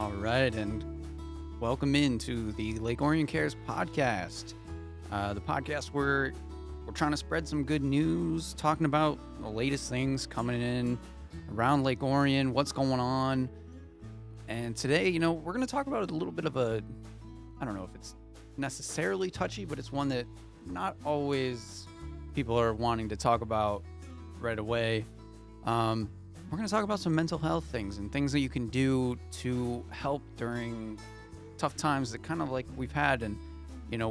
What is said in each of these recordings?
All right, and welcome into the Lake Orion Cares podcast. The podcast where we're trying to spread some good news, talking about the latest things coming in around Lake Orion, what's going on. And today, we're going to talk about a little bit of I don't know if it's necessarily touchy, but it's one that not always people are wanting to talk about right away. We're going to talk about some mental health things and things that you can do to help during tough times that kind of like we've had. And,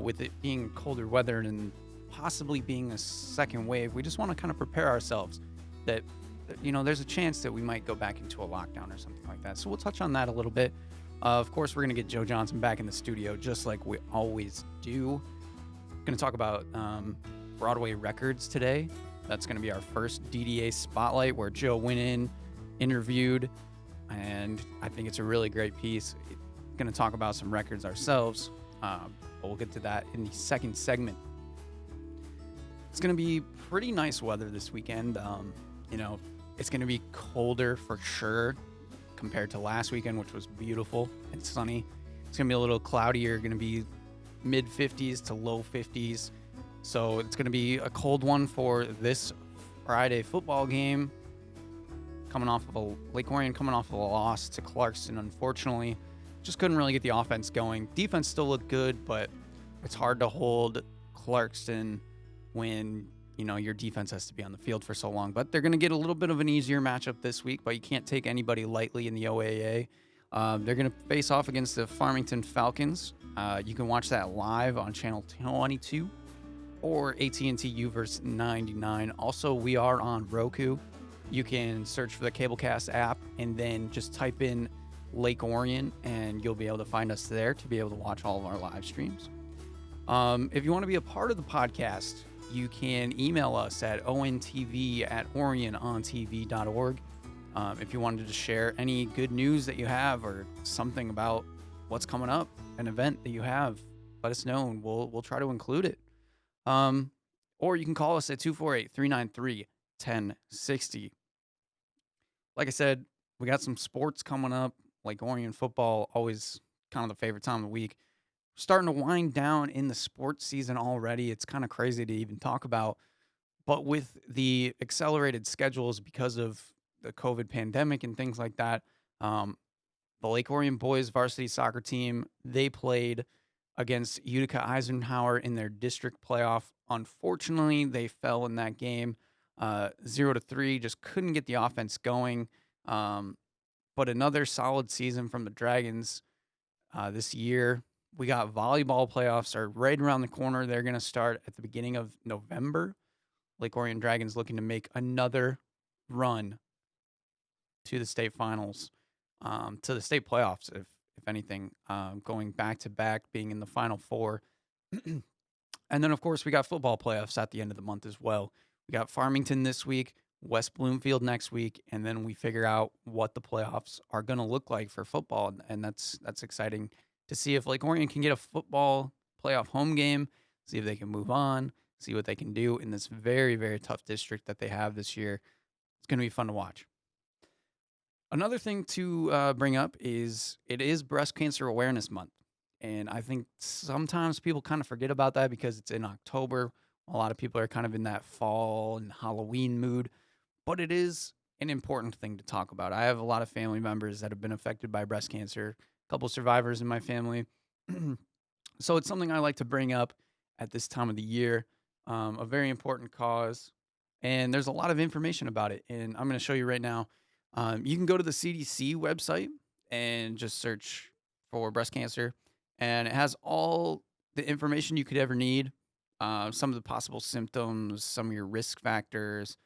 with it being colder weather and possibly being a second wave, we just want to kind of prepare ourselves that, there's a chance that we might go back into a lockdown or something like that. So we'll touch on that a little bit. Of course, we're going to get Joe Johnson back in the studio, just like we always do. Going to talk about Broadway Records today. That's going to be our first DDA spotlight where Joe went in, interviewed, and I think it's a really great piece. Going to talk about some records ourselves, but we'll get to that in the second segment. It's going to be pretty nice weather this weekend. It's going to be colder for sure compared to last weekend, which was beautiful and sunny. It's going to be a little cloudier, going to be mid 50s to low 50s. So it's going to be a cold one for this Friday football game. Lake Orion coming off of a loss to Clarkston, unfortunately. Just couldn't really get the offense going. Defense still looked good, but it's hard to hold Clarkston when, your defense has to be on the field for so long. But they're going to get a little bit of an easier matchup this week, but you can't take anybody lightly in the OAA. They're going to face off against the Farmington Falcons. You can watch that live on channel 22 or AT&T Uverse 99. Also, we are on Roku. You can search for the Cablecast app and then just type in Lake Orion and you'll be able to find us there to be able to watch all of our live streams. If you want to be a part of the podcast, you can email us at ontv@orionontv.org. If you wanted to share any good news that you have or something about what's coming up, an event that you have, let us know and we'll try to include it. Or you can call us at 248-393-1060. Like I said, we got some sports coming up, like Orion football, always kind of the favorite time of the week. Starting to wind down in the sports season already. It's kind of crazy to even talk about. But with the accelerated schedules because of the COVID pandemic and things like that, the Lake Orion boys varsity soccer team, they played against Utica Eisenhower in their district playoff. Unfortunately, they fell in that game 0-3, just couldn't get the offense going. But another solid season from the Dragons this year. We got volleyball playoffs are right around the corner. They're going to start at the beginning of November. Lake Orion Dragons looking to make another run to the state finals, to the state playoffs, if anything, going back to back, being in the Final Four. And then, of course, we got football playoffs at the end of the month as well. We got Farmington this week, West Bloomfield next week, and then we figure out what the playoffs are going to look like for football, and that's exciting to see if Lake Orion can get a football playoff home game, see if they can move on, see what they can do in this very, very tough district that they have this year. It's going to be fun to watch. Another thing to bring up is it is Breast Cancer Awareness Month. And I think sometimes people kind of forget about that because it's in October. A lot of people are kind of in that fall and Halloween mood. But it is an important thing to talk about. I have a lot of family members that have been affected by breast cancer, a couple survivors in my family. So it's something I like to bring up at this time of the year, a very important cause. And there's a lot of information about it. And I'm going to show you right now. You can go to the CDC website and just search for breast cancer. And it has all the information you could ever need, some of the possible symptoms, some of your risk factors,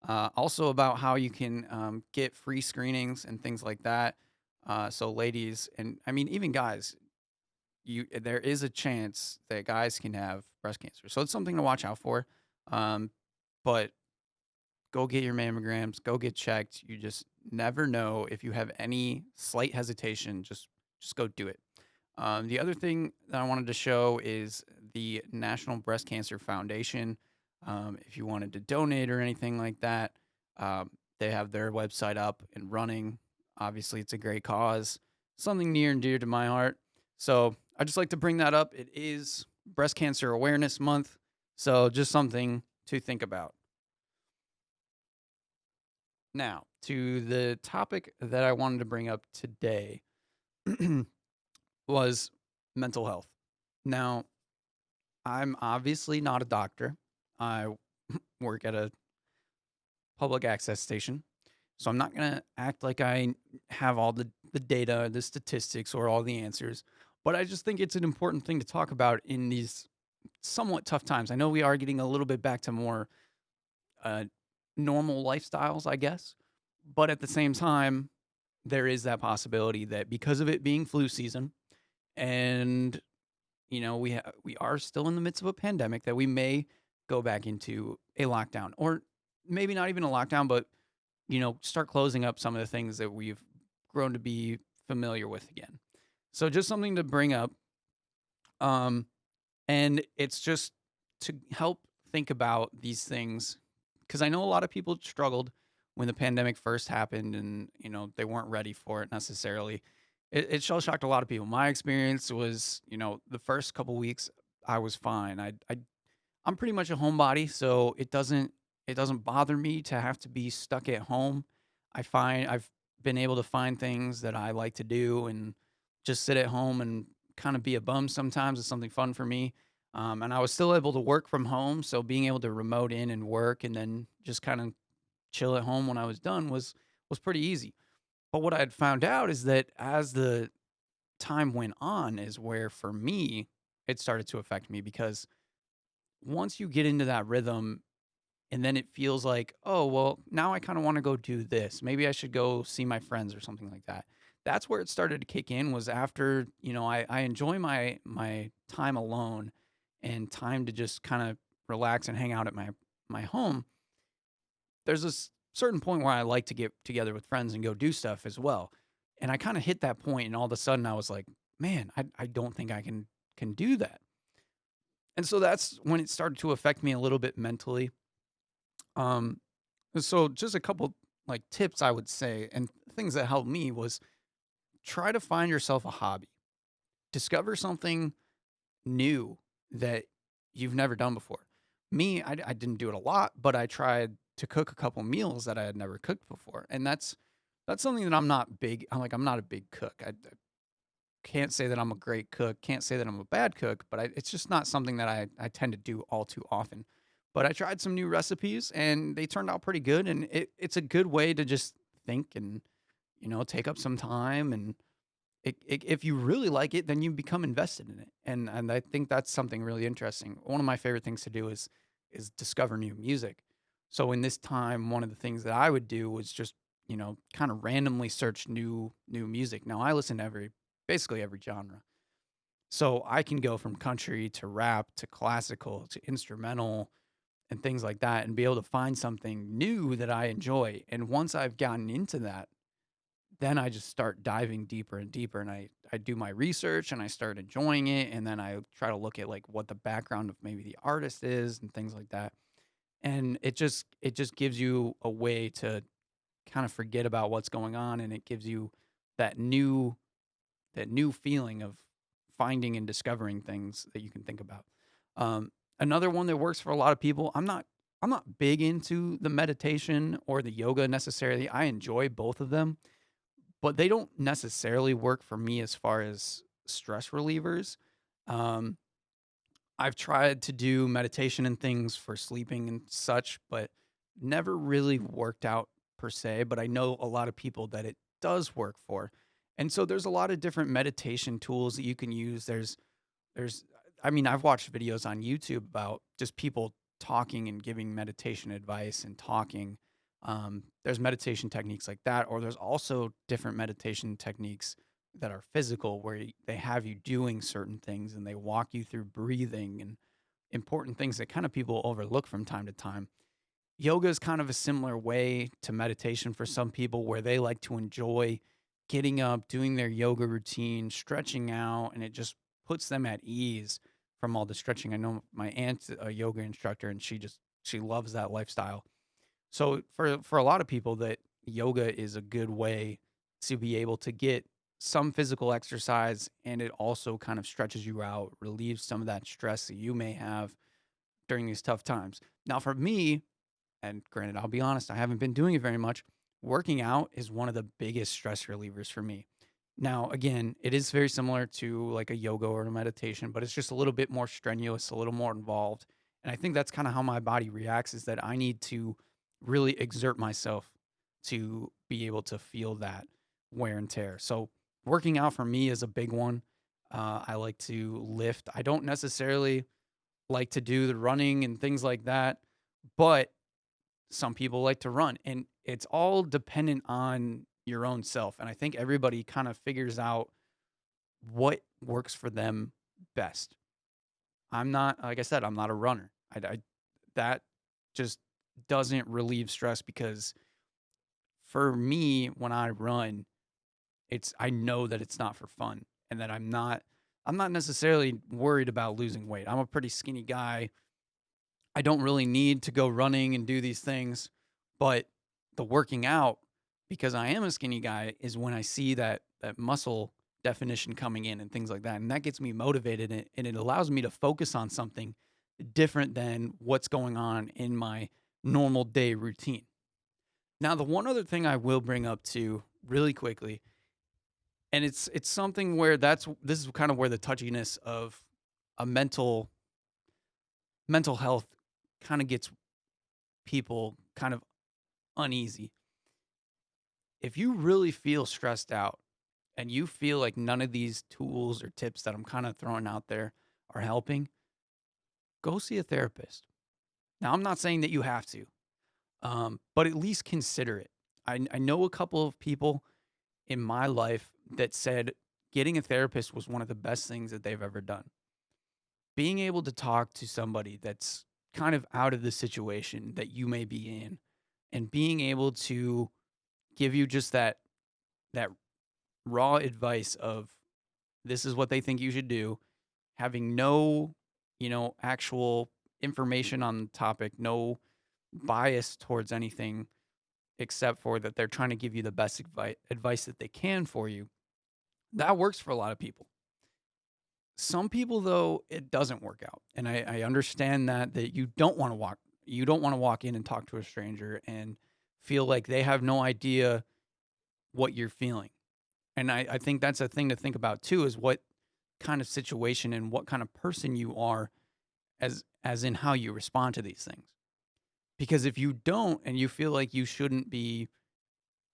also about how you can get free screenings and things like that. So ladies, and I mean, even guys, there is a chance that guys can have breast cancer. So it's something to watch out for. But go get your mammograms, go get checked. You just never know. If you have any slight hesitation, just go do it. The other thing that I wanted to show is the National Breast Cancer Foundation. If you wanted to donate or anything like that, they have their website up and running. Obviously, it's a great cause. something near and dear to my heart. So I just like to bring that up. It is Breast Cancer Awareness Month. So just something to think about. Now, to the topic that I wanted to bring up today was mental health. Now, I'm obviously not a doctor. I work at a public access station. So I'm not going to act like I have all the data, the statistics, or all the answers. But I just think it's an important thing to talk about in these somewhat tough times. I know we are getting a little bit back to more uh, normal lifestyles, I guess. But at the same time, there is that possibility that because of it being flu season and we are still in the midst of a pandemic that we may go back into a lockdown or maybe not even a lockdown, but start closing up some of the things that we've grown to be familiar with again. So just something to bring up. Um, and it's just to help think about these things because I know a lot of people struggled when the pandemic first happened and, they weren't ready for it necessarily. It shell shocked a lot of people. My experience was, the first couple weeks I was fine. I'm pretty much a homebody, so it doesn't bother me to have to be stuck at home. I've been able to find things that I like to do and just sit at home and kind of be a bum sometimes is something fun for me. And I was still able to work from home, so being able to remote in and work and then just kind of chill at home when I was done was pretty easy. But what I had found out is that as the time went on is where for me it started to affect me because once you get into that rhythm and then it feels like, oh, well, now I kind of want to go do this. Maybe I should go see my friends or something like that. That's where it started to kick in was after, I enjoy my time alone and time to just kind of relax and hang out at my home. There's this certain point where I like to get together with friends and go do stuff as well. And I kind of hit that point and all of a sudden I was like, man, I don't think I can do that. And so that's when it started to affect me a little bit mentally. Um, so just a couple like tips I would say and things that helped me was try to find yourself a hobby. Discover something new that you've never done before. Me, I didn't do it a lot, but I tried to cook a couple meals that I had never cooked before. And that's something that I'm not big. I'm not a big cook. I can't say that I'm a great cook. Can't say that I'm a bad cook, but it's just not something that I tend to do all too often. But I tried some new recipes and they turned out pretty good. And it's a good way to just think and, take up some time. And if you really like it, then you become invested in it. And I think that's something really interesting. One of my favorite things to do is discover new music. So in this time, one of the things that I would do was just, kind of randomly search new music. Now I listen to basically every genre. So I can go from country to rap to classical to instrumental and things like that and be able to find something new that I enjoy. And once I've gotten into that, then I just start diving deeper and deeper and I do my research and I start enjoying it and then I try to look at like what the background of maybe the artist is and things like that. And it just gives you a way to kind of forget about what's going on and it gives you that new that new feeling of finding and discovering things that you can think about. Another one that works for a lot of people. I'm not big into the meditation or the yoga necessarily. I enjoy both of them, but they don't necessarily work for me as far as stress relievers. Um, I've tried to do meditation and things for sleeping and such, but never really worked out per se. But I know a lot of people that it does work for. And so there's a lot of different meditation tools that you can use. There's I mean, I've watched videos on YouTube about just people talking and giving meditation advice and talking. There's meditation techniques like that, or there's also different meditation techniques that are physical where they have you doing certain things and they walk you through breathing and important things that kind of people overlook from time to time. Yoga is kind of a similar way to meditation for some people where they like to enjoy getting up, doing their yoga routine, stretching out, and it just puts them at ease from all the stretching. I know my aunt's a yoga instructor and she loves that lifestyle. So for a lot of people that yoga is a good way to be able to get some physical exercise, and it also kind of stretches you out, relieves some of that stress that you may have during these tough times. Now, for me, and granted, I'll be honest, I haven't been doing it very much. Working out is one of the biggest stress relievers for me. Now, again, it is very similar to like a yoga or a meditation, but it's just a little bit more strenuous, a little more involved. And I think that's kind of how my body reacts is that I need to really exert myself to be able to feel that wear and tear. So, working out for me is a big one. I like to lift. I don't necessarily like to do the running and things like that, but some people like to run, and it's all dependent on your own self. And I think everybody kind of figures out what works for them best. I'm not, like I said, I'm not a runner. That just doesn't relieve stress because for me, when I run, I know that it's not for fun and that I'm not necessarily worried about losing weight. I'm a pretty skinny guy. I don't really need to go running and do these things, but the working out, because I am a skinny guy, is when I see that muscle definition coming in and things like that, and that gets me motivated, and it allows me to focus on something different than what's going on in my normal day routine. Now, the one other thing I will bring up too, really quickly, and it's something where this is kind of where the touchiness of a mental health kind of gets people kind of uneasy. If you really feel stressed out and you feel like none of these tools or tips that I'm kind of throwing out there are helping, go see a therapist. Now, I'm not saying that you have to, but at least consider it. I know a couple of people in my life that said getting a therapist was one of the best things that they've ever done. Being able to talk to somebody that's kind of out of the situation that you may be in and being able to give you just that raw advice of this is what they think you should do, having no, actual information on the topic, no bias towards anything except for that they're trying to give you the best advice that they can for you. That works for a lot of people. Some people though, it doesn't work out. And I understand that you don't want to walk in and talk to a stranger and feel like they have no idea what you're feeling. And I think that's a thing to think about too, is what kind of situation and what kind of person you are as in how you respond to these things. Because if you don't and you feel like you shouldn't be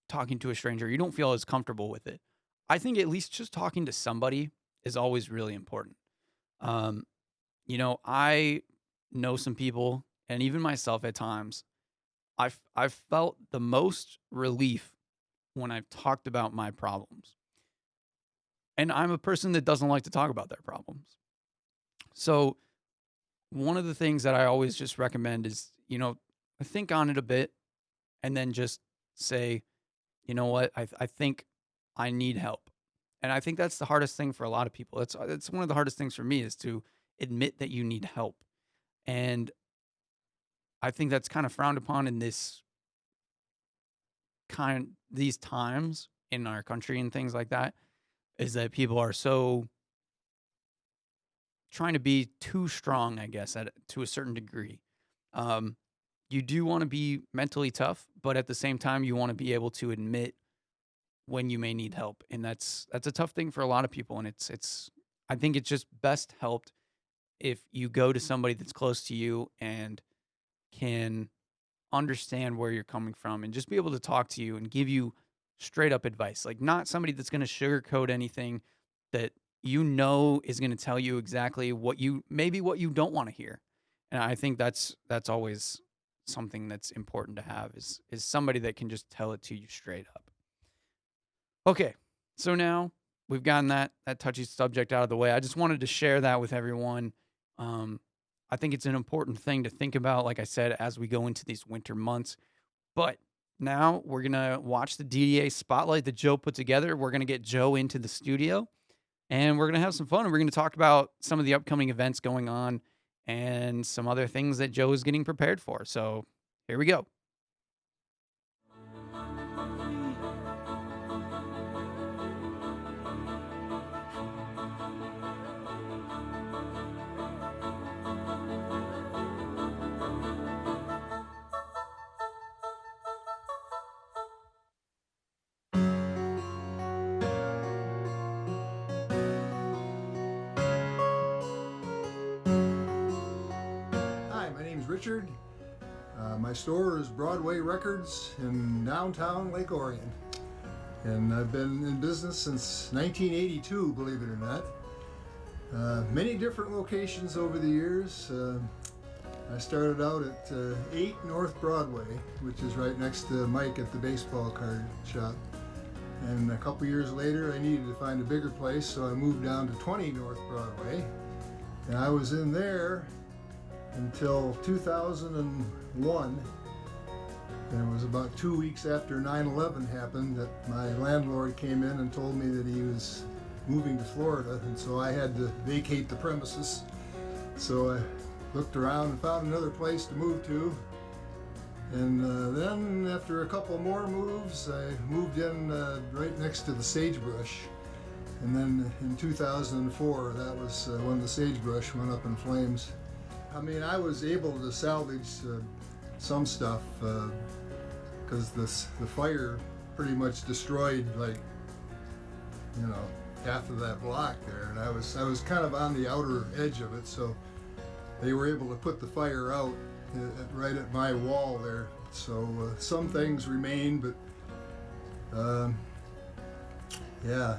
talking to a stranger, you don't feel as comfortable with it. I think at least just talking to somebody is always really important. Um, I know some people, and even myself at times, I've felt the most relief when I've talked about my problems. And I'm a person that doesn't like to talk about their problems. So one of the things that I always just recommend is, think on it a bit and then just say, you know what, I think I need help. And I think that's the hardest thing for a lot of people. It's one of the hardest things for me is to admit that you need help. And I think that's kind of frowned upon in these times in our country and things like that, is that people are so trying to be too strong, I guess, to a certain degree. Um, you do want to be mentally tough, but at the same time, you want to be able to admit when you may need help, and that's a tough thing for a lot of people. And it's I think it's just best helped if you go to somebody that's close to you and can understand where you're coming from and just be able to talk to you and give you straight up advice. Like not somebody that's going to sugarcoat anything that is going to tell you exactly what you don't want to hear. And I think that's always something that's important to have is somebody that can just tell it to you straight up. Okay. So now we've gotten that touchy subject out of the way. I just wanted to share that with everyone. I think it's an important thing to think about, like I said, as we go into these winter months. But now we're going to watch the DDA spotlight that Joe put together. We're going to get Joe into the studio and we're going to have some fun. And we're going to talk about some of the upcoming events going on and some other things that Joe is getting prepared for. So here we go. Richard. My store is Broadway Records in downtown Lake Orion. And I've been in business since 1982, believe it or not. Many different locations over the years. I started out at 8 North Broadway, which is right next to Mike at the baseball card shop. And a couple years later, I needed to find a bigger place, so I moved down to 20 North Broadway. And I was in there until 2001. And it was about 2 weeks after 9/11 happened that my landlord came in and told me that he was moving to Florida, and so I had to vacate the premises. So I looked around and found another place to move to. And then after a couple more moves, I moved in right next to the sagebrush. And then in 2004, that was when the sagebrush went up in flames. I mean, I was able to salvage some stuff because the fire pretty much destroyed, like, you know, half of that block there, and I was kind of on the outer edge of it, so they were able to put the fire out right at my wall there. So some things remain, but yeah,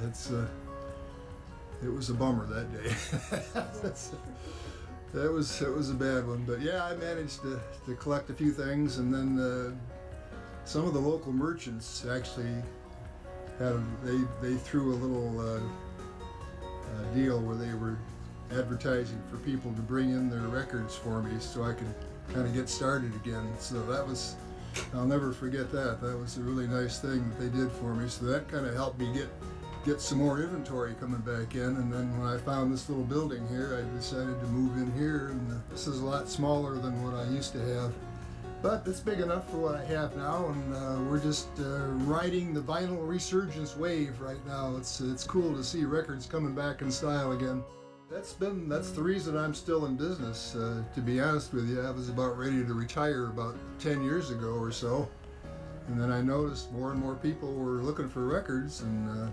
it was a bummer that day. It was a bad one, but yeah, I managed to collect a few things, and then some of the local merchants actually they threw a little deal where they were advertising for people to bring in their records for me so I could kind of get started again. So I'll never forget that. That was a really nice thing that they did for me. So that kind of helped me get some more inventory coming back in. And then when I found this little building here, I decided to move in here. And this is a lot smaller than what I used to have. But it's big enough for what I have now, and we're just riding the vinyl resurgence wave right now. It's cool to see records coming back in style again. That's the reason I'm still in business. To be honest with you, I was about ready to retire about 10 years ago or so, and then I noticed more and more people were looking for records, and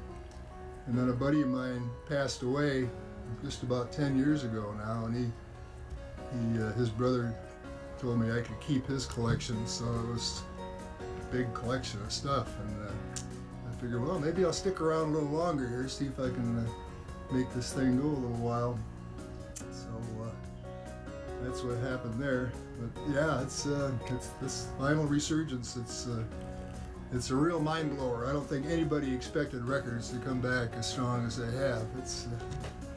then a buddy of mine passed away just about 10 years ago now, and his brother told me I could keep his collection, so it was a big collection of stuff, and I figured, well, maybe I'll stick around a little longer here, see if I can make this thing go a little while. So that's what happened there. But yeah, it's this vinyl resurgence. It's a real mind blower. I don't think anybody expected records to come back as strong as they have. It's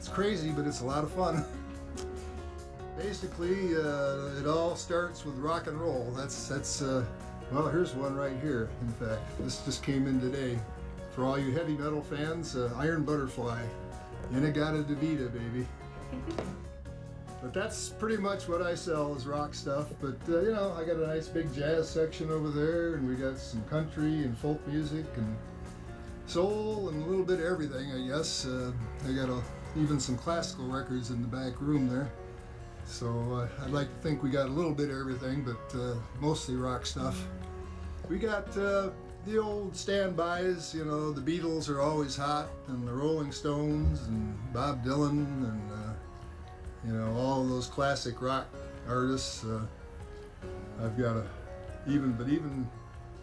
crazy, but it's a lot of fun. Basically, it all starts with rock and roll. Well, here's one right here. In fact, this just came in today. For all you heavy metal fans, Iron Butterfly, In-A-Gadda-Da-Vida, baby. But that's pretty much what I sell is rock stuff. But you know, I got a nice big jazz section over there, and we got some country and folk music and soul and a little bit of everything, I guess. I got even some classical records in the back room there. So I'd like to think we got a little bit of everything, but mostly rock stuff. We got the old standbys, you know, the Beatles are always hot, and the Rolling Stones, and Bob Dylan, and you know, all those classic rock artists. I've got even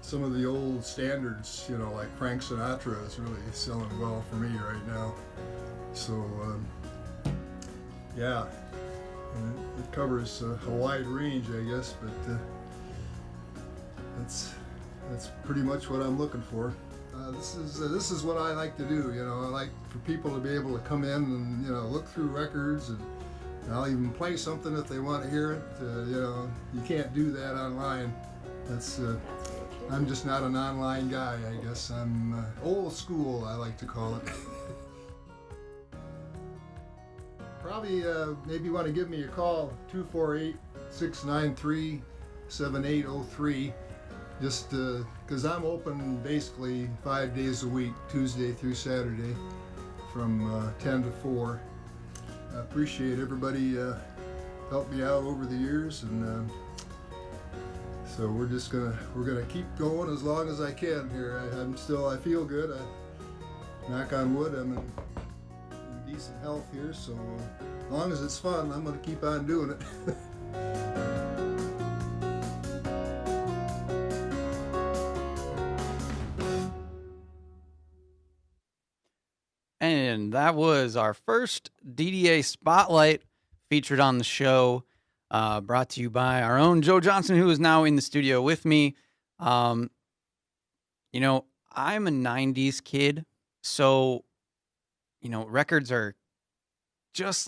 some of the old standards, you know, like Frank Sinatra is really selling well for me right now. So yeah. It covers a wide range, I guess, but that's pretty much what I'm looking for. This is what I like to do. You know, I like for people to be able to come in and, you know, look through records, and I'll even play something if they want to hear it. You know, you can't do that online. I'm just not an online guy, I guess. I'm old school, I like to call it. Probably maybe you want to give me a call, 248-693-7803, just because I'm open basically 5 days a week, Tuesday through Saturday, from 10 to 4. I appreciate everybody helped me out over the years, and so we're gonna keep going as long as I can here. I feel good. Knock on wood, I'm in decent health here, so as long as it's fun, I'm going to keep on doing it. That was our first DDA Spotlight featured on the show, brought to you by our own Joe Johnson, who is now in the studio with me. Um, I'm a 90s kid, so, records are just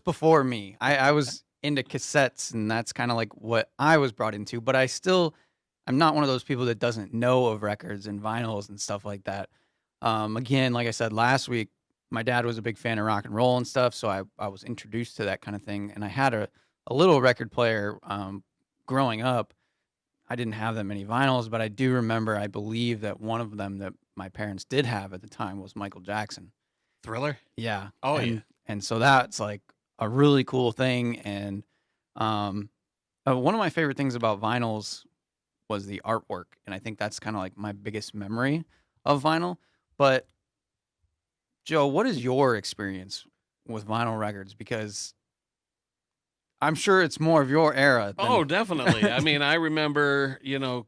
before me. I was into cassettes, and that's kind of like what I was brought into, but I'm not one of those people that doesn't know of records and vinyls and stuff like that. Again, like I said last week, my dad was a big fan of rock and roll and stuff, so I was introduced to that kind of thing. And I had a little record player growing up. I didn't have that many vinyls, but I do remember, I believe that one of them that my parents did have at the time was Michael Jackson. Thriller? Yeah. Oh, and, yeah. And so that's like a really cool thing. And one of my favorite things about vinyls was the artwork. And I think that's kind of like my biggest memory of vinyl. But Joe, what is your experience with vinyl records? Because I'm sure it's more of your era than. Oh, definitely. I mean, I remember,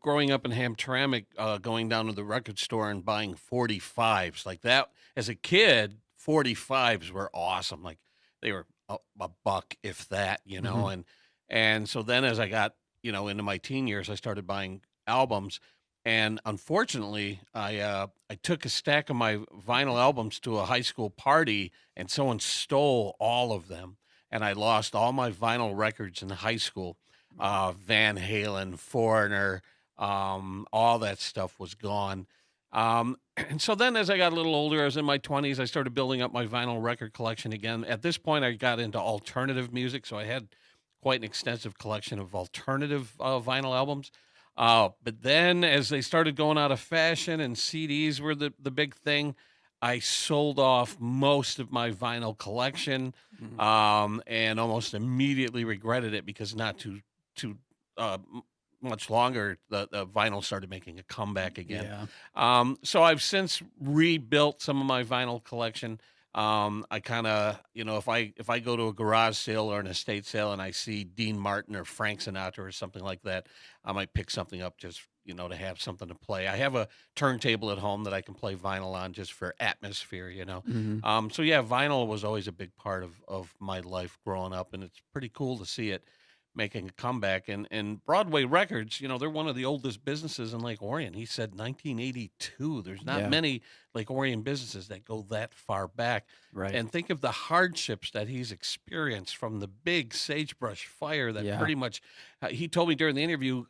growing up in Hamtramck, going down to the record store and buying 45s like that. As a kid, 45s were awesome. Like they were a buck, if that, Mhm. and so then as I got, into my teen years, I started buying albums. And unfortunately, I took a stack of my vinyl albums to a high school party, and someone stole all of them, and I lost all my vinyl records in high school. Van Halen, Foreigner, all that stuff was gone. And so then, as I got a little older, I was in my 20s. I started building up my vinyl record collection again. At this point, I got into alternative music, so I had quite an extensive collection of alternative vinyl albums. But then as they started going out of fashion and CDs were the big thing, I sold off most of my vinyl collection, Mhm. and almost immediately regretted it because not too much longer, the vinyl started making a comeback again. Yeah. So I've since rebuilt some of my vinyl collection. I kind of, if I go to a garage sale or an estate sale and I see Dean Martin or Frank Sinatra or something like that, I might pick something up just, to have something to play. I have a turntable at home that I can play vinyl on just for atmosphere. Mhm. So yeah, vinyl was always a big part of my life growing up, and it's pretty cool to see it making a comeback. And Broadway Records, they're one of the oldest businesses in Lake Orion. He said 1982. There's not Yeah. many Lake Orion businesses that go that far back. Right. And think of the hardships that he's experienced from the big sagebrush fire that Yeah. pretty much, he told me during the interview,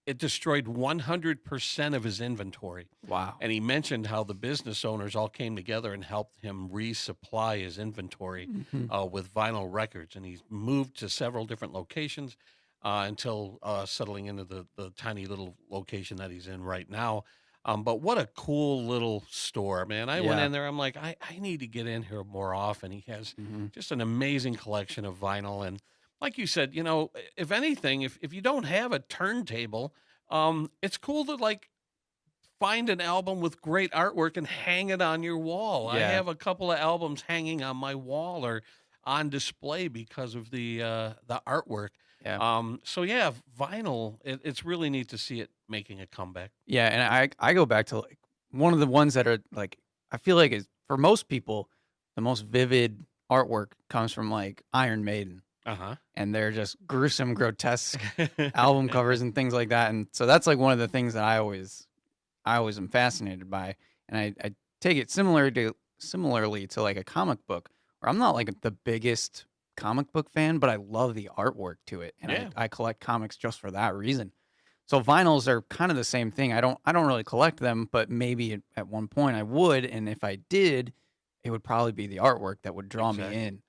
it destroyed 100% of his inventory. Wow. And he mentioned how the business owners all came together and helped him resupply his inventory Mhm. with vinyl records. And he's moved to several different locations until settling into the tiny little location that he's in right now. But what a cool little store, man. I went Yeah. in there. I'm like, I need to get in here more often. He has Mhm. just an amazing collection of vinyl. And like you said, if anything, if you don't have a turntable, it's cool to like find an album with great artwork and hang it on your wall. I Yeah. have a couple of albums hanging on my wall or on display because of the artwork. Yeah. So yeah, vinyl. It's really neat to see it making a comeback. Yeah, and I go back to like one of the ones that are like I feel like is for most people the most vivid artwork comes from like Iron Maiden, Uh and they're just gruesome, grotesque huh. album covers and things like that. And so that's like one of the things that I always am fascinated by. And I take it similarly to like a comic book, where I'm not like the biggest comic book fan, but I love the artwork to it, and Yeah. I collect comics just for that reason. So vinyls are kind of the same thing. I don't really collect them, but maybe at one point I would, and if I did, it would probably be the artwork that would draw me Exactly. in.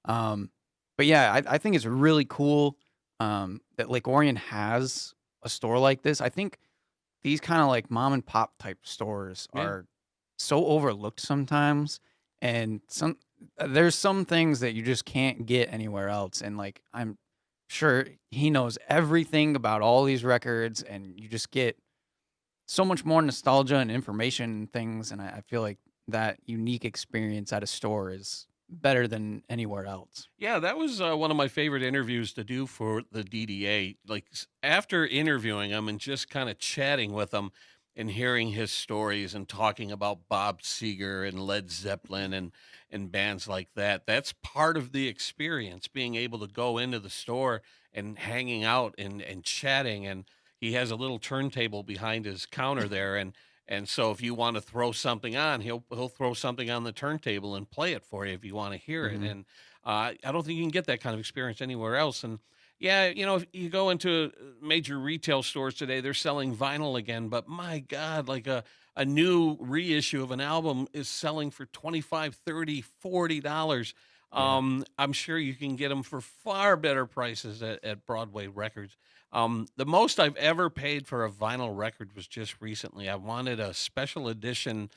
Um, but yeah, I think it's really cool that Lake Orion has a store like this. I think these kind of like mom and pop type stores Yeah. are so overlooked sometimes, and there's some things that you just can't get anywhere else. And like I'm sure he knows everything about all these records, and you just get so much more nostalgia and information and things. And I feel like that unique experience at a store is better than anywhere else. Yeah, that was one of my favorite interviews to do for the DDA. Like after interviewing him and just kind of chatting with him and hearing his stories and talking about Bob Seger and Led Zeppelin and bands like that. That's part of the experience, being able to go into the store and hanging out and chatting. And he has a little turntable behind his counter there, and so if you want to throw something on, he'll throw something on the turntable and play it for you if you want to hear it. Mhm. And I don't think you can get that kind of experience anywhere else. And yeah, if you go into major retail stores today, they're selling vinyl again, but my God, like a new reissue of an album is selling for 25, 30, $40. Yeah. I'm sure you can get them for far better prices at Broadway Records. The most I've ever paid for a vinyl record was just recently. I wanted a special edition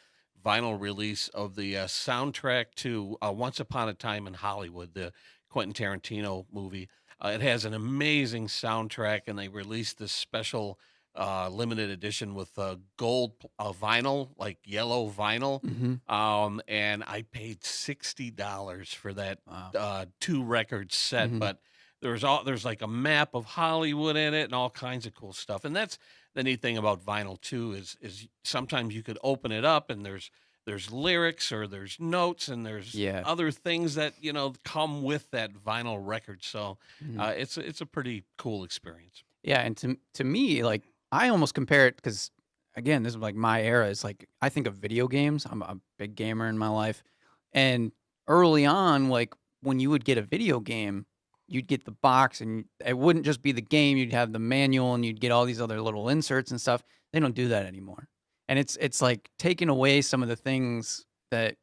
vinyl release of the soundtrack to Once Upon a Time in Hollywood, the Quentin Tarantino movie. It has an amazing soundtrack, and they released this special limited edition with gold vinyl, like yellow vinyl. Mhm. And I paid $60 for that Wow. two record set, Mhm. but there's like a map of Hollywood in it and all kinds of cool stuff. And that's the neat thing about vinyl too, is sometimes you could open it up and there's lyrics or there's notes and there's Yeah. other things that come with that vinyl record. So Mhm. it's a pretty cool experience. Yeah, and to me, like, I almost compare it because, again, this is like my era. Is like I think of video games. I'm a big gamer in my life, and early on, like when you would get a video game, you'd get the box, and it wouldn't just be the game. You'd have the manual, and you'd get all these other little inserts and stuff. They don't do that anymore, and it's like taking away some of the things that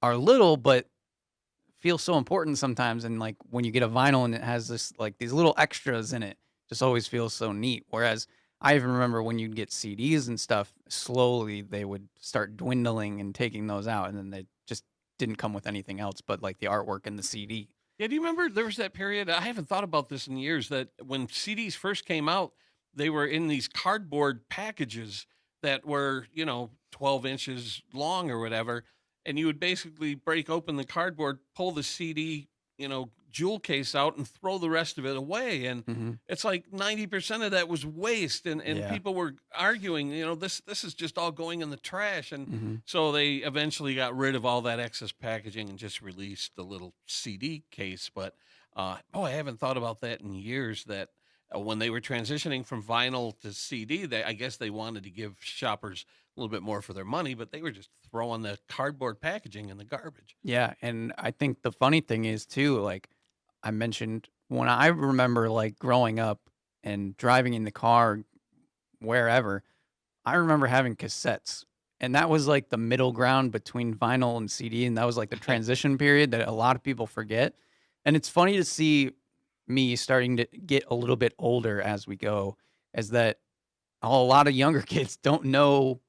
are little but feel so important sometimes. And like when you get a vinyl and it has this like these little extras in it, just always feels so neat. Whereas I even remember when you'd get CDs and stuff, slowly they would start dwindling and taking those out, and then they just didn't come with anything else but like the artwork and the CD. Yeah, do you remember there was that period? I haven't thought about this in years, that when CDs first came out, they were in these cardboard packages that were, 12 inches long or whatever. And you would basically break open the cardboard, pull the CD, jewel case out and throw the rest of it away. And Hmm. it's like 90% of that was waste. And Yeah. people were arguing, this is just all going in the trash. And Hmm. so they eventually got rid of all that excess packaging and just released the little CD case. But I haven't thought about that in years. That when they were transitioning from vinyl to CD, I guess they wanted to give shoppers a little bit more for their money, but they were just throwing the cardboard packaging in the garbage. Yeah, and I think the funny thing is too, like I mentioned, when I remember like growing up and driving in the car wherever, I remember having cassettes. And that was like the middle ground between vinyl and CD. And that was like the transition period that a lot of people forget. And it's funny to see me starting to get a little bit older as we go, as that a lot of younger kids don't know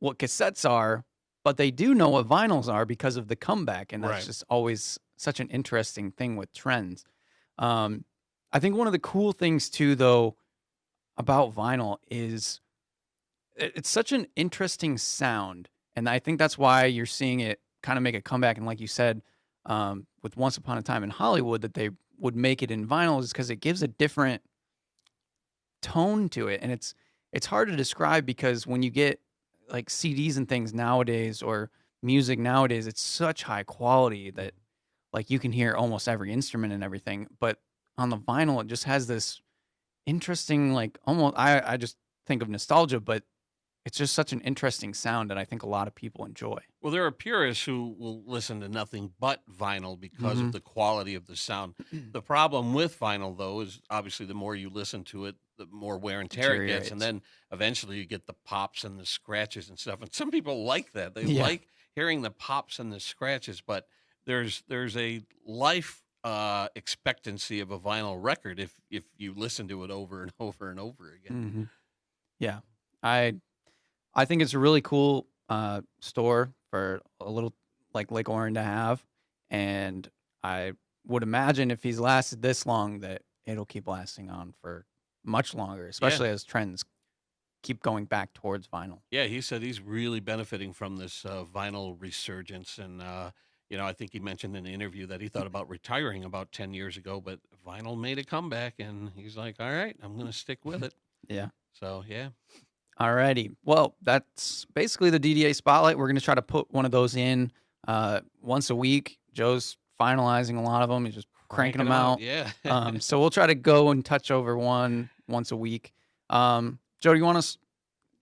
what cassettes are, but they do know what vinyls are because of the comeback. And that's Right. just always such an interesting thing with trends. Um, I think one of the cool things too, though, about vinyl is it's such an interesting sound, and I think that's why you're seeing it kind of make a comeback. And like you said, with Once Upon a Time in Hollywood, that they would make it in vinyl is because it gives a different tone to it, and it's hard to describe because when you get like CDs and things nowadays or music nowadays, it's such high quality that like you can hear almost every instrument and everything. But on the vinyl, it just has this interesting, like almost I just think of nostalgia, but it's just such an interesting sound that I think a lot of people enjoy. Well, there are purists who will listen to nothing but vinyl because of Mhm. the quality of the sound. The problem with vinyl, though, is obviously the more you listen to it, the more wear and tear it gets. And Deteriorates. then eventually you get the pops and the scratches and stuff. And some people like that. They Yeah. like hearing the pops and the scratches, but there's a life expectancy of a vinyl record if you listen to it over and over and over again. Mhm. Yeah. I I think it's a really cool store for a little like Lake Orion to have, and I would imagine if he's lasted this long that it'll keep lasting on for much longer, Yeah. especially as trends keep going back towards vinyl. Yeah, he said he's really benefiting from this vinyl resurgence, and I think he mentioned in an interview that he thought about retiring about 10 years ago, but vinyl made a comeback, and he's like, "All right, I'm going to stick with it." Yeah. So yeah, Alrighty. Well, that's basically the DDA spotlight. We're going to try to put one of those in once a week. Joe's finalizing a lot of them. He's just cranking Cranking them them out. out. Yeah. So we'll try to go and touch over one once a week. Joe, do you want to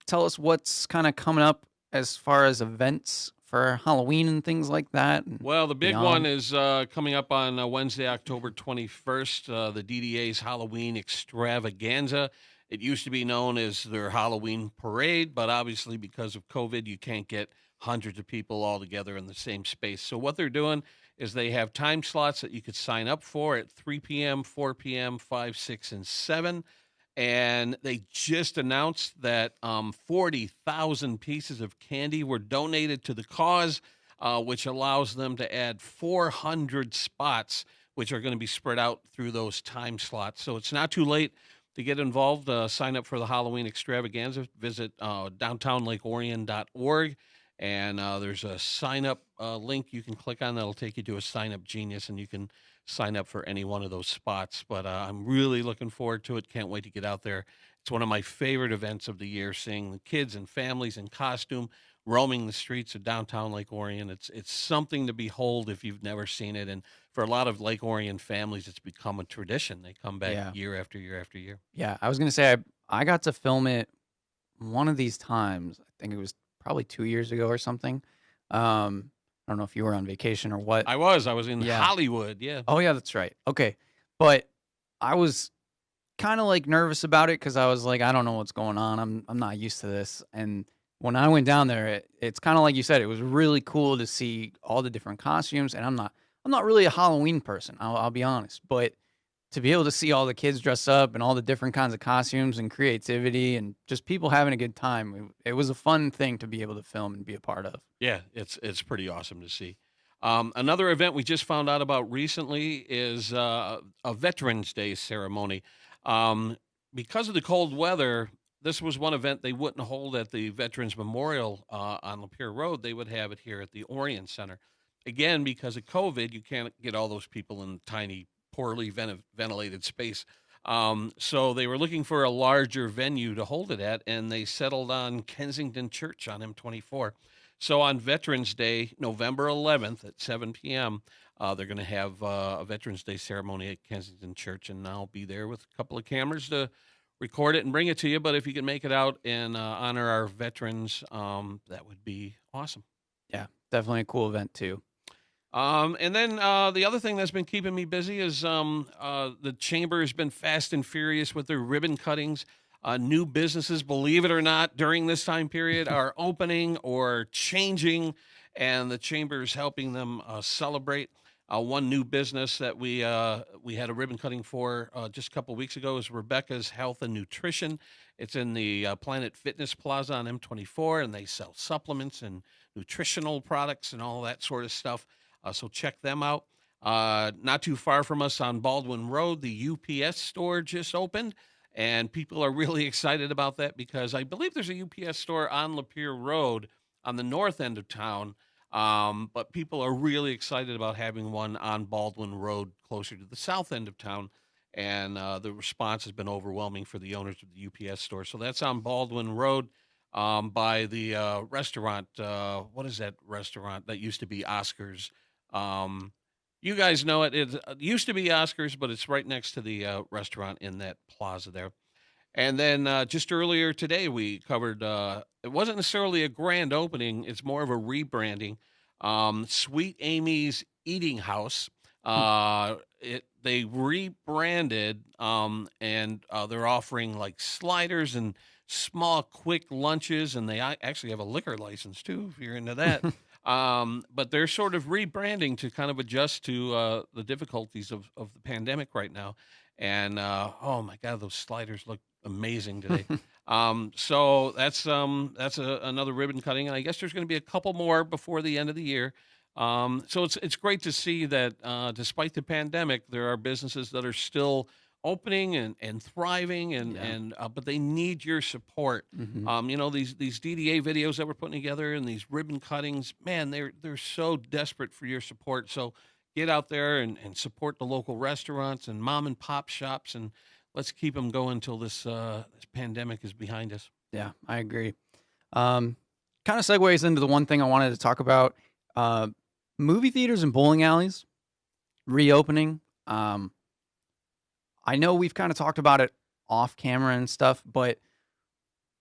tell us what's kind of coming up as far as events for Halloween and things like that and Well, the big one beyond? is coming up on Wednesday, October 21st, the DDA's Halloween Extravaganza. It used to be known as their Halloween Parade, but obviously because of COVID, you can't get hundreds of people all together in the same space. So what they're doing is they have time slots that you could sign up for at 3 p.m., 4 p.m., 5, 6, and 7. And they just announced that 40,000 pieces of candy were donated to the cause, which allows them to add 400 spots, which are going to be spread out through those time slots. So it's not too late to get involved. Sign up for the Halloween extravaganza. Visit downtownlakeorion.org. And there's a sign up link you can click on that'll take you to a sign up genius, and you can sign up for any one of those spots. But I'm really looking forward to it. Can't wait to get out there. It's one of my favorite events of the year, seeing the kids and families in costume roaming the streets of downtown Lake Orion. It's something to behold if you've never seen it. And for a lot of Lake Orion families, it's become a tradition. They come back Yeah. year after year after year. Yeah, I was gonna say I got to film it one of these times. I think it was probably 2 years ago or something. I don't know if you were on vacation or what. I was in Yeah. Hollywood. Yeah. Oh yeah, that's right. Okay, but I was kind of like nervous about it because I was like, I don't know what's going on. I'm not used to this. And when I went down there, it's kind of like you said. It was really cool to see all the different costumes. And I'm not really a Halloween person. I'll be honest, but to be able to see all the kids dress up and all the different kinds of costumes and creativity and just people having a good time, it was a fun thing to be able to film and be a part of. Yeah, it's pretty awesome to see. Another event we just found out about recently is a Veterans Day ceremony. Um, because of the cold weather, this was one event they wouldn't hold at the Veterans Memorial on Lapeer Road. They would have it here at the Orion Center. Again, because of COVID, you can't get all those people in tiny, poorly ventilated space. So they were looking for a larger venue to hold it at, and they settled on Kensington Church on M24. So on Veterans Day, November 11th at 7 p.m., they're going to have a Veterans Day ceremony at Kensington Church, and I'll be there with a couple of cameras to record it and bring it to you. But if you can make it out and honor our veterans, that would be awesome. Yeah, definitely a cool event too. And then the other thing that's been keeping me busy is the chamber has been fast and furious with their ribbon cuttings. New businesses, believe it or not, during this time period are opening or changing, and the chamber is helping them celebrate. One new business that we had a ribbon cutting for just a couple of weeks ago is Rebecca's Health and Nutrition. It's in the Planet Fitness Plaza on M24, and they sell supplements and nutritional products and all that sort of stuff. So check them out. Not too far from us on Baldwin Road, the UPS store just opened. And people are really excited about that because I believe there's a UPS store on Lapeer Road on the north end of town. But people are really excited about having one on Baldwin Road closer to the south end of town. And the response has been overwhelming for the owners of the UPS store. So that's on Baldwin Road by the restaurant. What is that restaurant that used to be Oscars? You guys know it. It used to be Oscars, but it's right next to the restaurant in that plaza there. And then just earlier today, we covered. It wasn't necessarily a grand opening; it's more of a rebranding. Sweet Amy's Eating House. They rebranded, and they're offering like sliders and small quick lunches, and they actually have a liquor license too, if you're into that. But they're sort of rebranding to kind of adjust to the difficulties of the pandemic right now. And oh my God, those sliders look amazing today. So that's another ribbon cutting, and I guess there's going to be a couple more before the end of the year. So it's great to see that despite the pandemic, there are businesses that are still opening and thriving, and Yeah. but they need your support. Hmm. These DDA videos that we're putting together and these ribbon cuttings, man, they're so desperate for your support. So get out there and support the local restaurants and mom and pop shops, and let's keep them going until this pandemic is behind us. Yeah, I agree. Kind of segues into the one thing I wanted to talk about. Uh, Movie theaters and bowling alleys reopening. Um, I know we've kind of talked about it off camera and stuff, but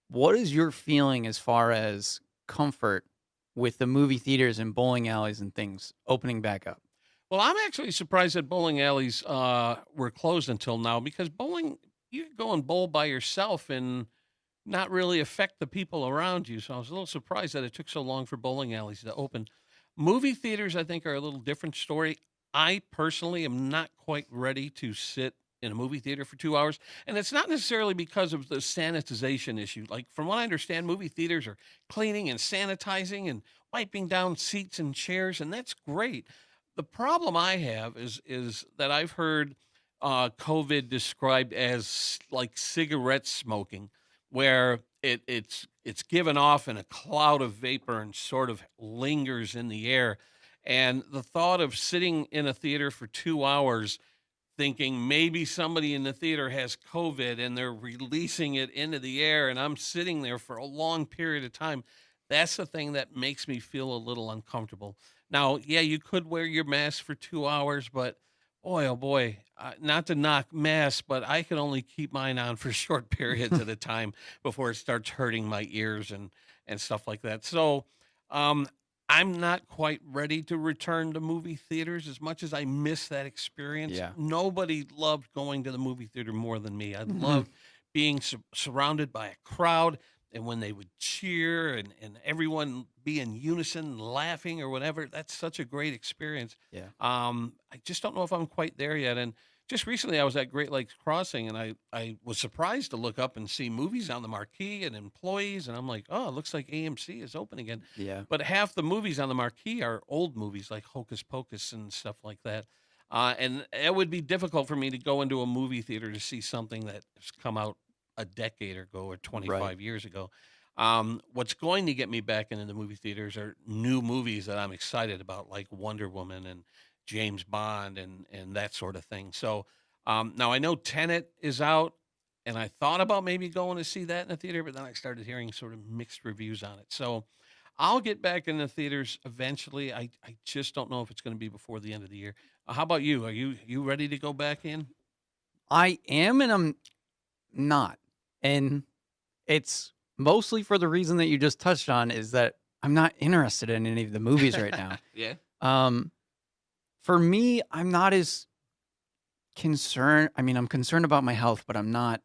what is your feeling as far as comfort with the movie theaters and bowling alleys and things opening back up? Well, I'm actually surprised that bowling alleys were closed until now because bowling, you can go and bowl by yourself and not really affect the people around you. So I was a little surprised that it took so long for bowling alleys to open. Movie theaters, I think, are a little different story. I personally am not quite ready to sit in a movie theater for 2 hours. And it's not necessarily because of the sanitization issue. Like, from what I understand, movie theaters are cleaning and sanitizing and wiping down seats and chairs, and that's great. The problem I have is that I've heard COVID described as like cigarette smoking, where it's given off in a cloud of vapor and sort of lingers in the air. And the thought of sitting in a theater for 2 hours thinking maybe somebody in the theater has COVID and they're releasing it into the air, and I'm sitting there for a long period of time. That's the thing that makes me feel a little uncomfortable. Now, yeah, you could wear your mask for 2 hours, but boy, oh boy, not to knock masks, but I can only keep mine on for short periods at a time before it starts hurting my ears and stuff like that. So, um, I'm not quite ready to return to movie theaters as much as I miss that experience. Yeah. Nobody loved going to the movie theater more than me. I Mhm. loved being surrounded by a crowd and when they would cheer and everyone be in unison and laughing or whatever. That's such a great experience. Yeah. I just don't know if I'm quite there yet. And just recently, I was at Great Lakes Crossing, and I was surprised to look up and see movies on the marquee and employees, and I'm like, oh, it looks like AMC is open again. Yeah. But half the movies on the marquee are old movies like Hocus Pocus and stuff like that. And it would be difficult for me to go into a movie theater to see something that has come out a decade ago or Right. 25 years ago. What's going to get me back into the movie theaters are new movies that I'm excited about, like Wonder Woman and James Bond and that sort of thing. So now I know Tenet is out, and I thought about maybe going to see that in the theater, but then I started hearing sort of mixed reviews on it. So I'll get back in the theaters eventually. I just don't know if it's going to be before the end of the year. How about you? Are you ready to go back in? I am and I'm not. And it's mostly for the reason that you just touched on is that I'm not interested in any of the movies right now. Yeah. Um, for me, I'm not as concerned. I mean, I'm concerned about my health, but I'm not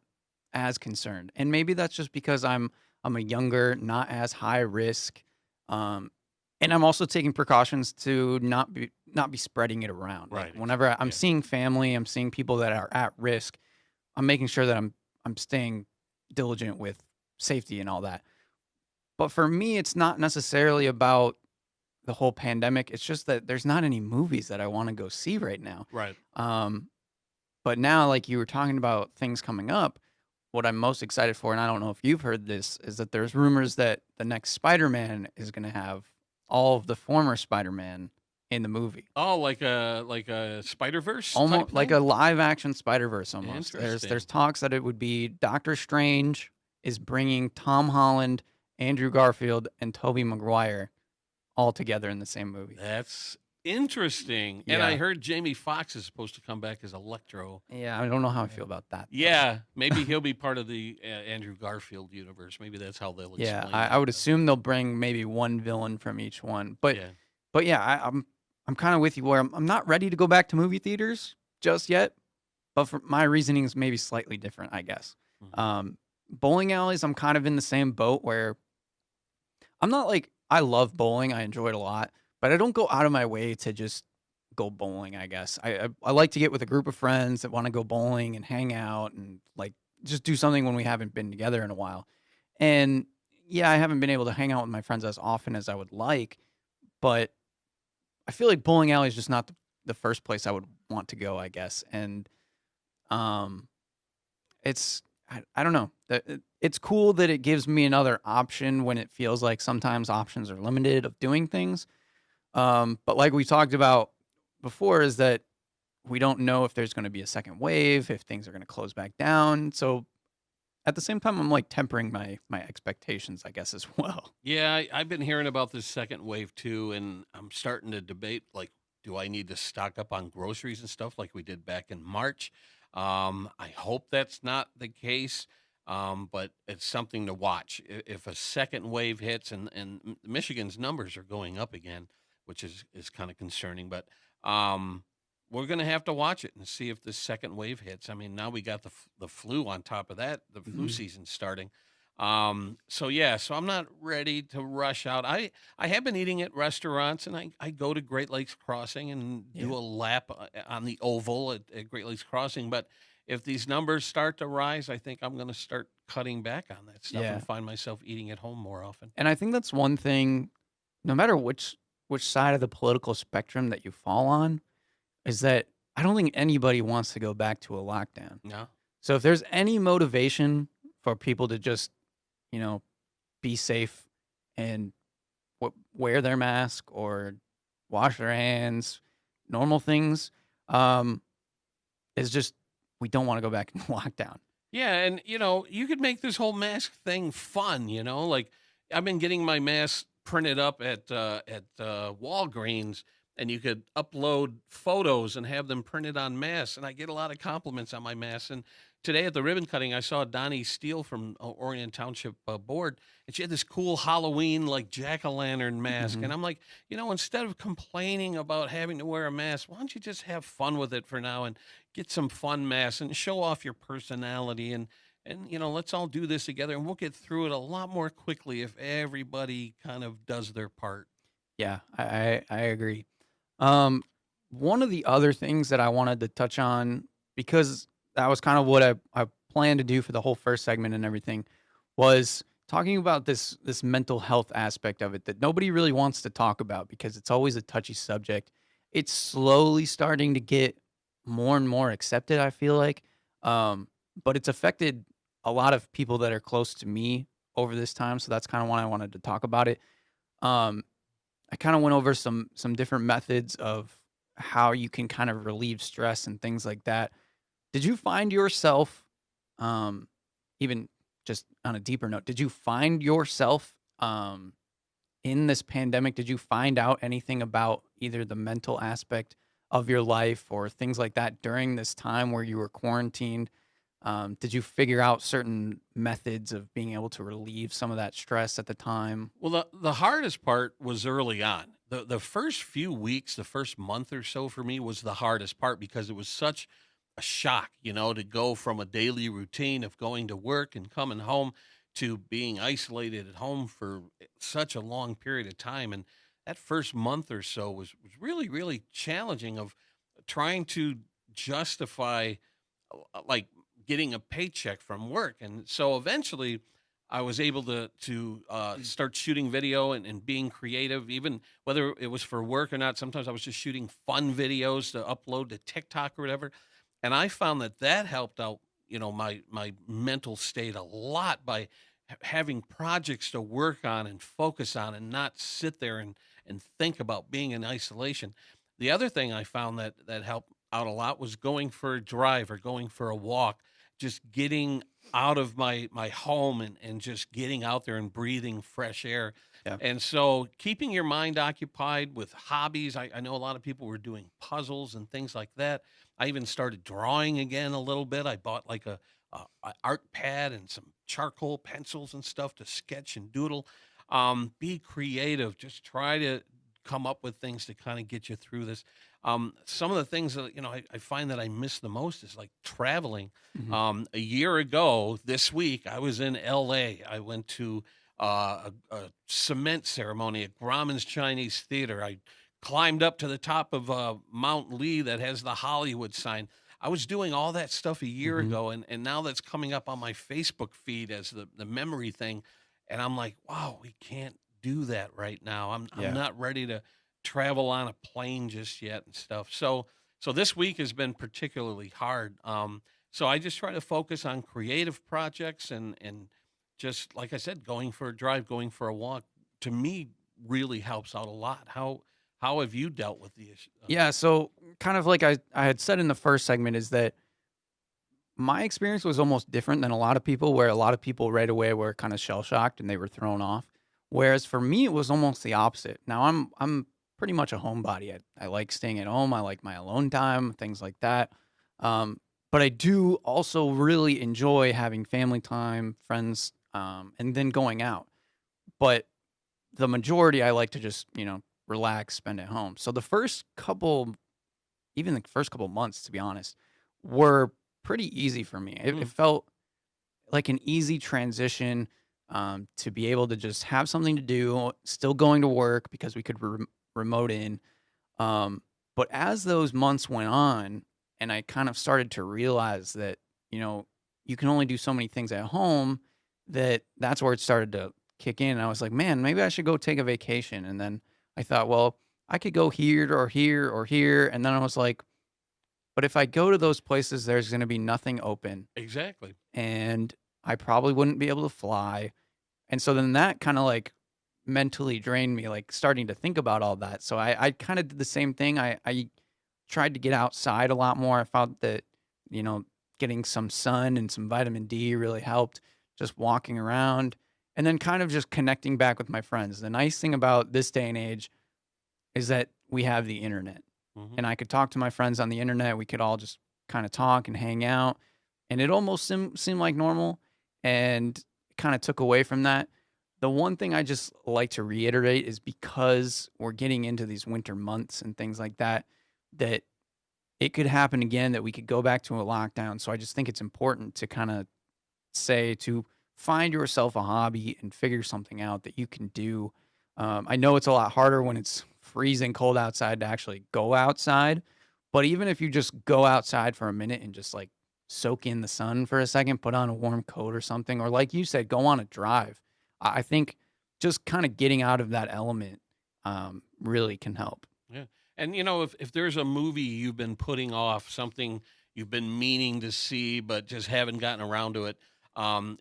as concerned. And maybe that's just because I'm a younger, not as high risk. Um, and I'm also taking precautions to not be spreading it around. Like Right. whenever I'm Yeah. seeing family, I'm seeing people that are at risk, I'm making sure that I'm staying diligent with safety and all that. But for me, it's not necessarily about the whole pandemic. It's just that there's not any movies that I want to go see right now. Right. Um, but now, like you were talking about things coming up, what I'm most excited for, and I don't know if you've heard this, is that there's rumors that the next Spider-Man is going to have all of the former Spider-Man in the movie. Oh, like a Spider Verse type Almost like thing. a live action Spider-Verse almost. There's Interesting. talks that it would be Doctor Strange is bringing Tom Holland, Andrew Garfield, and Tobey Maguire all together in the same movie. That's interesting. And I Yeah. heard Jamie Foxx is supposed to come back as Electro. Yeah, I don't know how I feel about that though. Yeah, maybe he'll be part of the Andrew Garfield universe. Maybe that's how they'll Yeah, explain I that. would assume they'll bring maybe one villain from each one. But Yeah. but yeah, I'm kind of with you where I'm not ready to go back to movie theaters just yet. But for my reasoning is maybe slightly different, I guess. Mhm. Bowling alleys, I'm kind of in the same boat where I'm not like I love bowling, I enjoy it a lot, but I don't go out of my way to just go bowling. I guess I like to get with a group of friends that want to go bowling and hang out and like just do something when we haven't been together in a while. And yeah, I haven't been able to hang out with my friends as often as I would like, but I feel like bowling alley is just not the first place I would want to go, I guess. And um, it's I don't know. It's cool that it gives me another option when it feels like sometimes options are limited of doing things. But like we talked about before, is that we don't know if there's going to be a second wave, if things are going to close back down. So at the same time, I'm like tempering my expectations, I guess, as well. Yeah, I've been hearing about this second wave too, and I'm starting to debate like, do I need to stock up on groceries and stuff like we did back in March? I hope that's not the case, but it's something to watch. If a second wave hits, and Michigan's numbers are going up again, which is kind of concerning, but um, we're going to have to watch it and see if this second wave hits. I mean, now we got the flu on top of that, the flu Mhm. season starting. So yeah, so I'm not ready to rush out. I have been eating at restaurants, and I go to Great Lakes Crossing and Yeah. do a lap on the oval at Great Lakes Crossing. But if these numbers start to rise, I think I'm going to start cutting back on that stuff and Yeah. find myself eating at home more often. And I think that's one thing, no matter which side of the political spectrum that you fall on, is that I don't think anybody wants to go back to a lockdown. No. So if there's any motivation for people to just, you know, be safe and wear their mask or wash their hands, normal things, um, is just we don't want to go back in lockdown. Yeah, and you could make this whole mask thing fun, like I've been getting my mask printed up at Walgreens, and you could upload photos and have them printed on masks, and I get a lot of compliments on my masks. And today at the ribbon cutting, I saw Donnie Steele from Orion Township Board, and she had this cool Halloween like jack-o'-lantern mask, Mhm. and I'm like, instead of complaining about having to wear a mask, why don't you just have fun with it for now and get some fun masks and show off your personality, and let's all do this together, and we'll get through it a lot more quickly if everybody kind of does their part. Yeah, I agree. Um, One of the other things that I wanted to touch on, because that was kind of what I planned to do for the whole first segment and everything, was talking about this mental health aspect of it that nobody really wants to talk about because it's always a touchy subject. It's slowly starting to get more and more accepted, I feel like. But it's affected a lot of people that are close to me over this time, so that's kind of why I wanted to talk about it. Um, I kind of went over some different methods of how you can kind of relieve stress and things like that. Did you find yourself, um, even just on a deeper note, did you find yourself in this pandemic? Did you find out anything about either the mental aspect of your life or things like that during this time where you were quarantined? Did you figure out certain methods of being able to relieve some of that stress at the time? Well, the hardest part was early on. The first few weeks, the first month or so for me was the hardest part because it was such a shock, to go from a daily routine of going to work and coming home to being isolated at home for such a long period of time. And that first month or so was really, really challenging of trying to justify like getting a paycheck from work. And so eventually I was able to start shooting video and being creative, even whether it was for work or not. Sometimes I was just shooting fun videos to upload to TikTok or whatever. And I found that helped out, my mental state a lot by having projects to work on and focus on and not sit there and think about being in isolation. The other thing I found that helped out a lot was going for a drive or going for a walk, just getting out of my home and just getting out there and breathing fresh air. Yeah. And so keeping your mind occupied with hobbies. I know a lot of people were doing puzzles and things like that. I even started drawing again a little bit. I bought like a art pad and some charcoal pencils and stuff to sketch and doodle. Be creative. Just try to come up with things to kind of get you through this. Some of the things that I find that I miss the most is like traveling. Mhm. A year ago this week, I was in L.A. I went to a cement ceremony at Grauman's Chinese Theater. I climbed up to the top of Mount Lee that has the Hollywood sign. I was doing all that stuff a year Mhm. ago, and now that's coming up on my Facebook feed as the memory thing. And I'm like, wow, we can't do that right now. I'm Yeah. not ready to travel on a plane just yet and stuff. So this week has been particularly hard. So I just try to focus on creative projects and just like I said, going for a drive, going for a walk, to me really helps out a lot. How have you dealt with the issue? Yeah, so kind of like I had said in the first segment is that my experience was almost different than a lot of people, where a lot of people right away were kind of shell shocked and they were thrown off. Whereas for me, it was almost the opposite. Now I'm pretty much a homebody. I like staying at home. I like my alone time, things like that. Um, but I do also really enjoy having family time, friends, and then going out. But the majority, I like to just relax, spend at home. So the first couple, even the first couple months, to be honest, were pretty easy for me. It Mm, felt like an easy transition, to be able to just have something to do, still going to work because we could remote in. Um, but as those months went on, and I kind of started to realize that, you know, you can only do so many things at home, that's where it started to kick in. And I was like, man, maybe I should go take a vacation. And then I thought, well, I could go here or here or here. And then I was like, but if I go to those places, there's going to be nothing open exactly. and I probably wouldn't be able to fly. And so then that kind of like mentally drained me, like starting to think about all that. So I kind of did the same thing. I tried to get outside a lot more. I found that, you know, getting some sun and some vitamin D really helped, just walking around and then kind of just connecting back with my friends. The nice thing about this day and age is that we have the internet Hmm. and I could talk to my friends on the internet. We could all just kind of talk and hang out. And it almost seemed like normal and kind of took away from that. The one thing I just like to reiterate is because we're getting into these winter months and things like that, that it could happen again, that we could go back to a lockdown. So I just think it's important to kind of say to find yourself a hobby and figure something out that you can do. I know it's a lot harder when it's freezing cold outside to actually go outside, but even if you just go outside for a minute and just like soak in the sun for a second, put on a warm coat or something, or like you said, go on a drive. I think just kind of getting out of that element, really can help. Yeah. And if there's a movie you've been putting off, something you've been meaning to see but just haven't gotten around to it,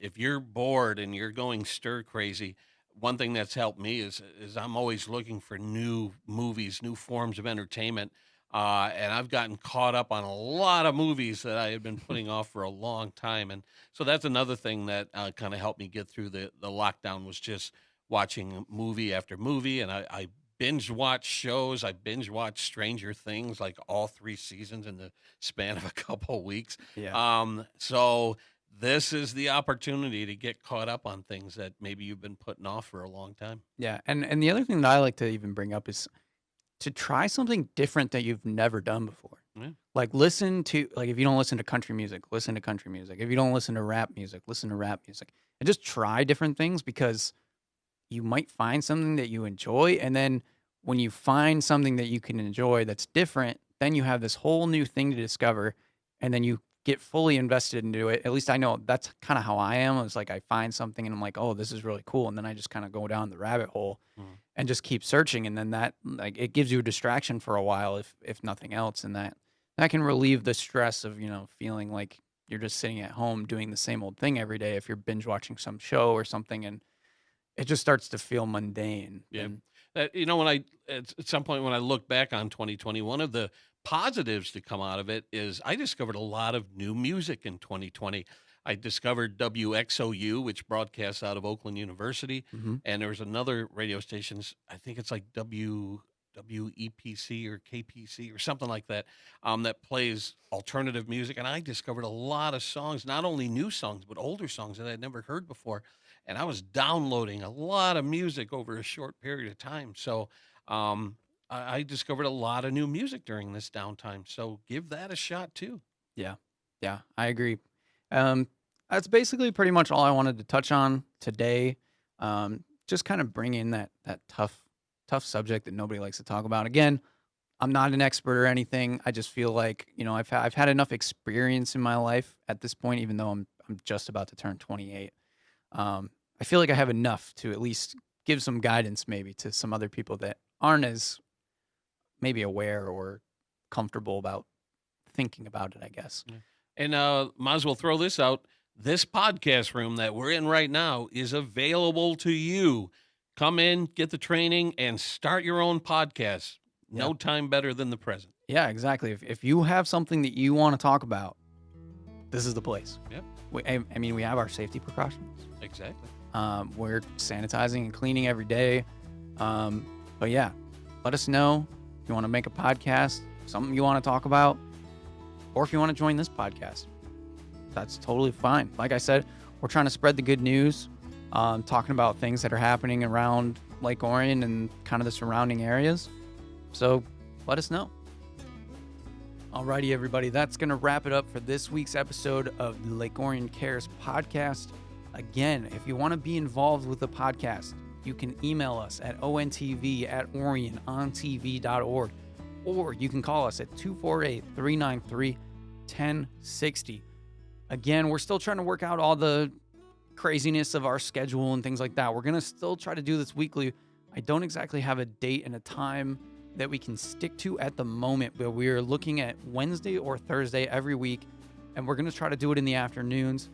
if you're bored and you're going stir crazy, one thing that's helped me is I'm always looking for new movies, new forms of entertainment. And I've gotten caught up on a lot of movies that I had been putting off for a long time, and so that's another thing that kind of helped me get through the lockdown was just watching movie after movie, and I binge watch shows. I binge watch Stranger Things, like all 3 seasons in the span of a couple weeks. Yeah. So this is the opportunity to get caught up on things that maybe you've been putting off for a long time. Yeah. And the other thing that I like to even bring up is to try something different that you've never done before. Yeah. Like listen to like if you don't listen to country music, listen to country music. If you don't listen to rap music, listen to rap music. And just try different things because you might find something that you enjoy. And then when you find something that you can enjoy that's different, then you have this whole new thing to discover. And then you get fully invested into it. At least I know that's kind of how I am. It's like I find something and I'm like, oh, this is really cool. And then I just kind of go down the rabbit hole Mm. and just keep searching. And then that like it gives you a distraction for a while, if nothing else. And that can relieve the stress of, feeling like you're just sitting at home doing the same old thing every day if you're binge watching some show or something and it just starts to feel mundane. Yeah. Then When at some point when I look back on 2020, one of the positives to come out of it is I discovered a lot of new music in 2020. I discovered WXOU, which broadcasts out of Oakland University, mhm. and there was another radio stations. I think it's like WEPC or KPC or something like that, that plays alternative music. And I discovered a lot of songs, not only new songs but older songs that I'd never heard before. And I was downloading a lot of music over a short period of time. So I discovered a lot of new music during this downtime. So give that a shot too. Yeah. Yeah, I agree. Um, that's basically pretty much all I wanted to touch on today. Just kind of bring in that tough subject that nobody likes to talk about. Again, I'm not an expert or anything. I just feel like I've had enough experience in my life at this point, even though I'm just about to turn 28. I feel like I have enough to at least give some guidance, maybe to some other people that aren't as maybe aware or comfortable about thinking about it. I guess. Yeah. And might as well throw this out. This podcast room that we're in right now is available to you. Come in, get the training, and start your own podcast. Yeah. No time better than the present. Yeah, exactly. If you have something that you want to talk about, this is the place. Yep. I mean, we have our safety precautions. Exactly. We're sanitizing and cleaning every day. But yeah, let us know if you want to make a podcast, something you want to talk about, or if you want to join this podcast. That's totally fine. Like I said, we're trying to spread the good news, talking about things that are happening around Lake Orion and kind of the surrounding areas. So let us know. Alrighty, everybody, that's going to wrap it up for this week's episode of the Lake Orion Cares podcast. Again, if you want to be involved with the podcast, you can email us at ontv@orionontv.org, or you can call us at 248-393-1060. Again, we're still trying to work out all the craziness of our schedule and things like that. We're going to still try to do this weekly. I don't exactly have a date and a time that we can stick to at the moment, but we're looking at Wednesday or Thursday every week, and we're going to try to do it in the afternoons.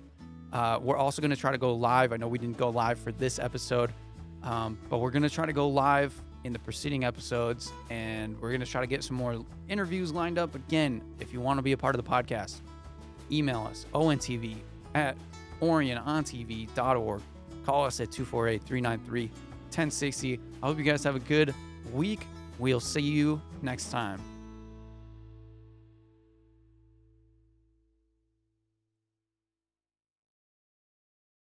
We're also going to try to go live. I know we didn't go live for this episode, but we're going to try to go live in the preceding episodes, and we're going to try to get some more interviews lined up. Again, if you want to be a part of the podcast, email us, ontv@orionontv.org. Call us at 248-393-1060. I hope you guys have a good week. We'll see you next time.